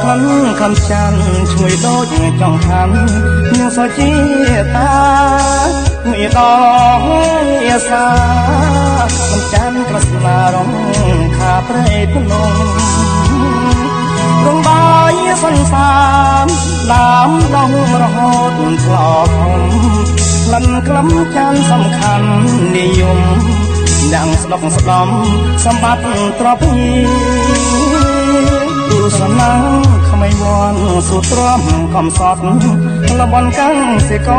ក្លិនខំចាន់ឈ្ងុយដូចចង់ហាន់នឹងសុជាតាមួយដងយាសាមិនចាន់ក្រស្នារងខាព្រៃភ្នំរងបាយសន្សាមដើមដងរហូតឆ្លធំក្លិនក្លំចាន់សំខាន់និយមយ៉ាងស្ដុកស្ដំសម្បត្តិទ្រព្យទូសនាក្មេងវ័នសូត្រមកំសត់លបនកាំងសេក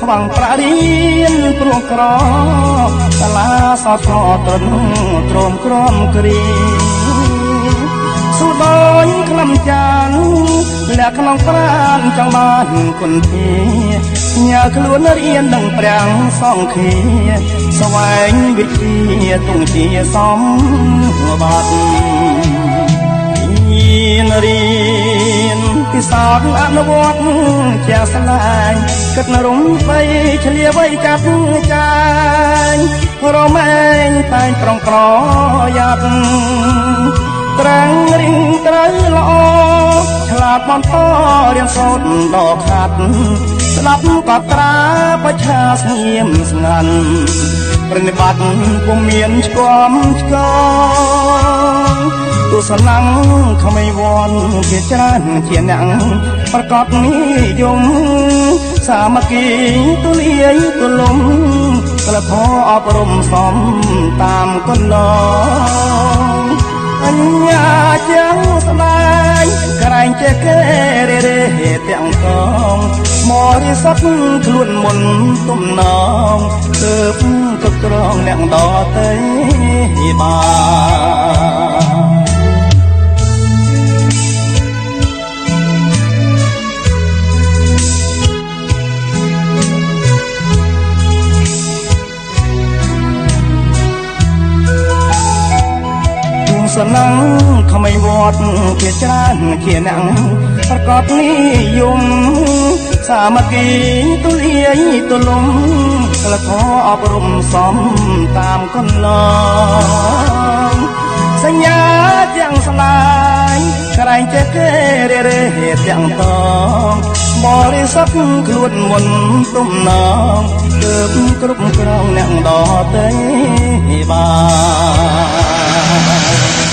ខ្វាំងប្រារៀនព្រោះក្រសាលាសតត្រនទ្រមក្រមគ្រីសូដោយក្លំចានលះក្នុងប្រានចង់បានគុណធាញើខ្លួនរៀននឹងប្រាំងសង្ឃាស្វែងវិទ្យាទងជាសំបត្តិរៀនពិសោធន៍អនុវត្តជាស្លាយគិតរំបីឆ្លៀវៃកាត់ចាញរមែងតែងប្រងប្រយ័ត្នត្រាំងរៀងត្រូវល្អឆ្លាតបន្តរៀនសូត្រដល់ខាត់ស្ដាប់ក៏ត្រាបច្ឆាស្ងៀមស្ងាត់ប្រណិប័តពុំមានឆ្គំឆ្កងទស្សនៈក្មេងវ័នជាច្រើនជាអ្នកប្រកបនិយមសាមគ្គីទូលាយទូលំក្លធម៌អប់រំសំតាមកណ្ដងអញ្ញាចាំស្ដាយក្រែងចេះគេរេទាំងកងមរិស័ទខ្លួនមុនទំនងទើបគ្រប់គ្រងអ្នកដទៃបានសនាក្មេងវត្តជាច្រើនជាអ្នកប្រកបនិយមសាមគ្គីទូលាយទូលំក្លធម៌អប់រំសំតាមកន្លងសញ្ញាទាំងស្លាយក្រែងចេះគេរេទាំងតងបរិសុទ្ធខ្លួនមុនទំនងទើបគ្រប់គ្រងអ្នកដទៃបាន